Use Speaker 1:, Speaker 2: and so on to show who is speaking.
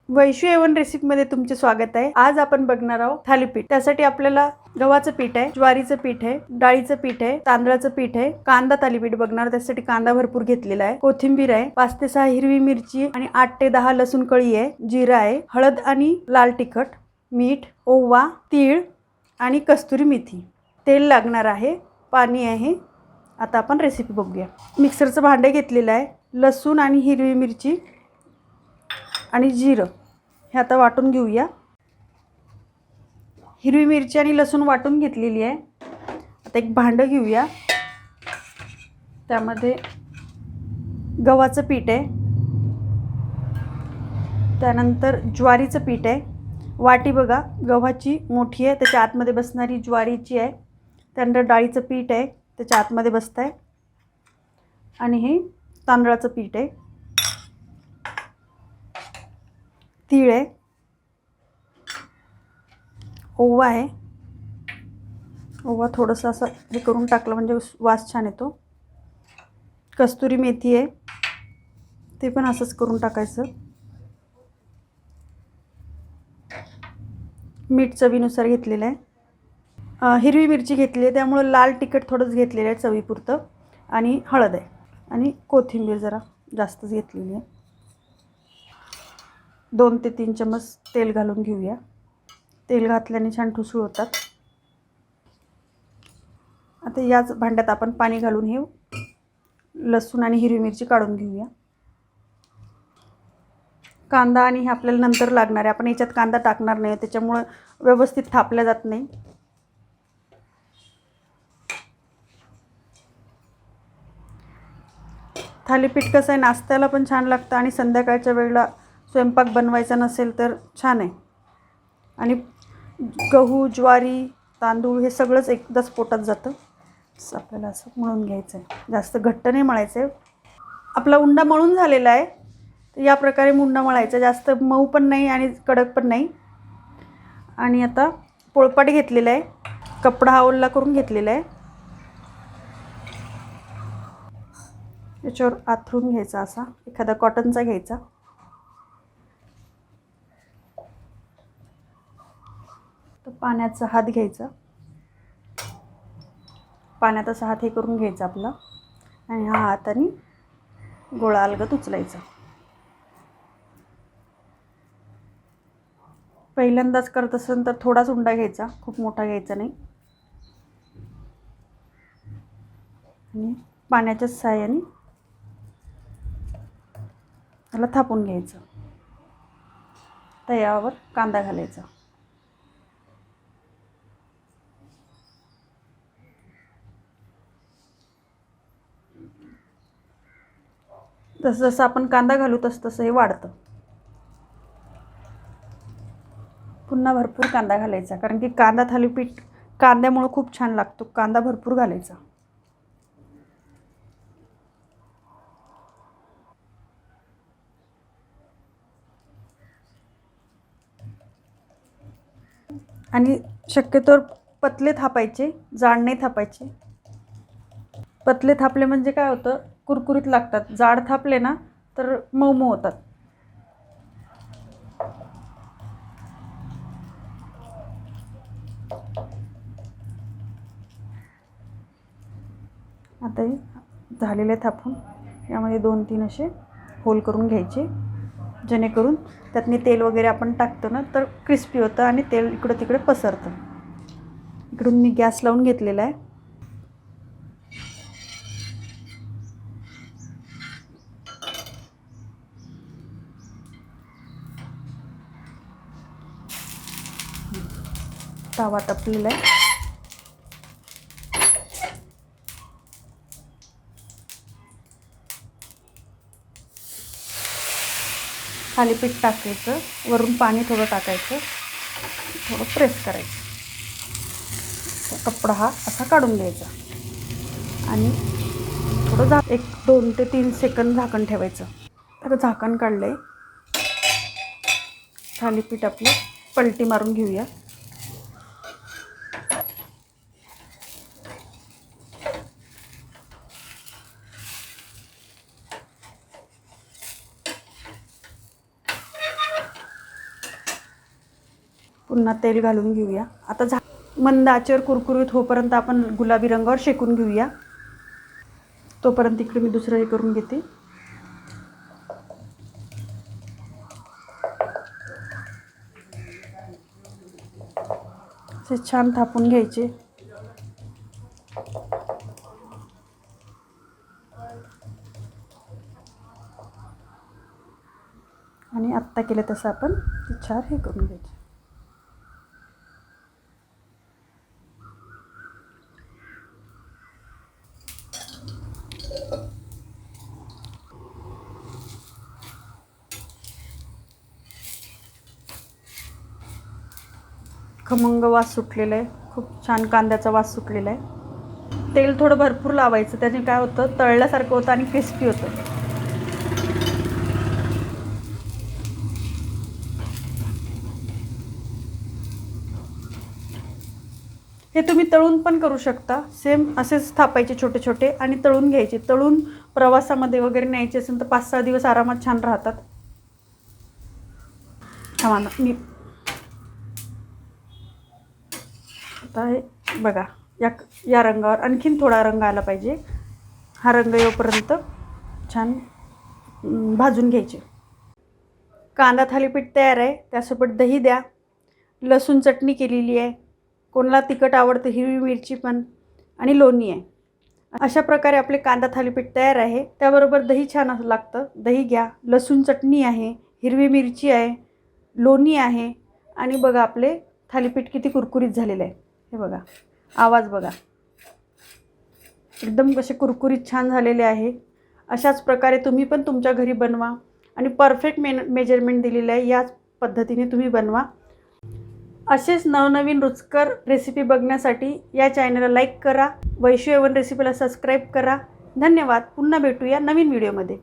Speaker 1: Vaishu A1 रेसिपीमध्ये तुमचे स्वागत आहे। आज आपण बघणार आहोत थालीपीठ। त्यासाठी आपल्याला गव्हाचं पीठ आहे, ज्वारीचं पीठ आहे, डाळीचं पीठ आहे, तांदळाचं पीठ आहे, कांदा थालीपीठ बघणार त्यासाठी कांदा भरपूर घेतलेला आहे, कोथिंबीर आहे, 5 ते 6 हिरवी मिरची आणि 8 ते 10 लसूण कळी आहे, जिरा आहे, हळद आणि लाल तिखट, मीठ, ओवा, तीळ आणि कस्तुरी मेथी। तेल लागणार आहे, पाणी आहे। आता आपण रेसिपी बघूया। मिक्सरचं भांडे घेतलेलं आहे, लसूण आणि हिरवी मिरची आणि जिरं हे आता वाटून घेऊया। हिरवी मिरची आणि लसूण वाटून घेतलेली आहे। आता एक भांडं घेऊया, त्यामध्ये गव्हाचं पीठ आहे, त्यानंतर ज्वारीचं पीठ आहे। वाटी बघा गव्हाची मोठी आहे, त्याच्या आतमध्ये बसणारी ज्वारीची आहे। त्यानंतर डाळीचं पीठ आहे, त्याच्या आतमध्ये बसत आहे, आणि हे तांदळाचं पीठ आहे। तीळ आहे, ओवा आहे, ओवा थोडंसं असं हे करून टाकलं म्हणजे वास छान येतो। कस्तुरी मेथी आहे, ते पण असंच करून टाकायचं। मीठ चवीनुसार घेतलेलं आहे। हिरवी मिरची घेतली आहे, त्यामुळे लाल तिखट थोडंच घेतलेलं आहे चवीपुरतं, आणि हळद आहे, आणि कोथिंबीर जरा जास्तच घेतलेली आहे। 2 ते 3 चमच तेल घालून घेऊया। तेल घातल्याने छान ठुसूळ होतात। आता याच भांड्यात आपण पाणी घालून हे लसूण आणि हिरवी मिरची काढून घेऊया। कांदा आणि हे आपल्याला नंतर लागणार आहे, आपण याच्यात कांदा टाकणार नाही, त्याच्यामुळे व्यवस्थित थापला जात नाही। थालीपीठ कसं आहे, नाश्त्याला पण छान लागतं आणि संध्याकाळच्या वेळेला स्वयंपाक बनवायचा नसेल तर छान आहे। आणि गहू, ज्वारी, तांदूळ हे सगळंच एकदाच पोटात जातं। आपल्याला असं मळून घ्यायचं आहे, जास्त घट्ट नाही मळायचं आहे। आपला उंडा मळून झालेला आहे, तर या प्रकारे उंडा मळायचा, जास्त मऊ पण नाही आणि कडक पण नाही। आणि आता पोळपाट घेतलेला आहे, कपडा हा ओला करून घेतलेला आहे, याच्यावर आथरून घ्यायचा, असा एखादा कॉटनचा घ्यायचा। तर पाण्याचा हात घ्यायचा, पाण्यात असा हात हे करून घ्यायचा आपला, आणि हा हाताने गोळा अलगद उचलायचा। पहिल्यांदाच करत असेल तर थोडाच उंडा घ्यायचा, खूप मोठा घ्यायचा नाही, आणि पाण्याच्या सहाय्याने त्याला थापून घ्यायचं। तव्यावर कांदा घालायचा, जसं जसं आपण कांदा घालू तसं हे वाढतं। पुन्हा भरपूर कांदा घालायचा, कारण की कांदा थालीपीठ कांद्यामुळे खूप छान लागतो, कांदा भरपूर घालायचा। आणि शक्यतोवर पतले थापायचे, जाड नाही थापायचे। पतले थापले म्हणजे काय होतं, कुरकुरीत लागतात। जाड थापले ना तर मऊ मऊ होतात। आता हे झालेले थापून यामध्ये 2-3 असे होल करून घ्यायचे, जेणेकरून त्यातनी तेल वगैरे आपण टाकतो ना तर क्रिस्पी होतं आणि तेल इकडं तिकडे पसरतं। इकडून मी गॅस लावून घेतलेला आहे। तवा तापलेला आहे, थालीपीठ टाकायचं, वरून पाणी थोडं टाकायचं, थोडं प्रेस करायचं, कपडा हा असा काढून घ्यायचा, आणि थोडं 1-2 ते 3 सेकंद झाकण ठेवायचं। तर झाकण काढलंय, थालीपीठ आपलं पलटी मारून घेऊया। पुन्हा तेल घालून घेऊया. आता मंद आचेवर कुरकुरीत होईपर्यंत आपण गुलाबी रंगावर शेकून घेऊया. तोपर्यंत इकडे मी दुसरं हे करून घेते. असे छान थापून घ्यायचे. आणि आत्ता केलं तसं आपण ते छान हे करून घ्यायचे. खमंग वास सुटलेला आहे. खूप छान कांद्याचा वास सुटलेला आहे. तेल थोडं भरपूर लावायचं. त्याने काय होतं, तळल्यासारखं होतं आणि क्रिस्पी होतं. हे तुम्ही तळून पण करू शकता. सेम असेच थापायचे छोटे छोटे आणि तळून घ्यायचे. तळून प्रवासामध्ये वगैरे न्यायचे असेल तर 5-6 दिवस आरामात छान राहतात. मी आता हे बघा, या रंगावर आणखीन थोडा रंग आला पाहिजे. हा रंग येईपर्यंत छान भाजून घ्यायचे. कांदा थालीपीठ तयार आहे. त्यासोबत दही द्या. लसूण चटणी केलेली आहे. कोणाला तिखट आवडतं, हिरवी मिरची पण, आणि लोणी आहे. अशा प्रकारे आपले कांदा थालीपीठ तयार आहे. त्याबरोबर दही छान असं लागतं. दही घ्या. लसूण चटणी आहे, हिरवी मिरची आहे, लोणी आहे. आणि बघा आपले थालीपीठ किती कुरकुरीत झालेलं आहे. हे बघा, आवाज बघा, एकदम कसे कुरकुरीत छान झालेले आहे. अशाच प्रकारे तुम्ही पण तुमच्या घरी बनवा आणि परफेक्ट मेजरमेंट दिलेलं आहे. याच पद्धतीने तुम्ही बनवा. असेच नवनवीन रुचकर रेसिपी बघण्यासाठी या चॅनलला लाईक करा. वैशू A1 रेसिपीला सबस्क्राईब करा. धन्यवाद. पुन्हा भेटूया नवीन व्हिडिओमध्ये.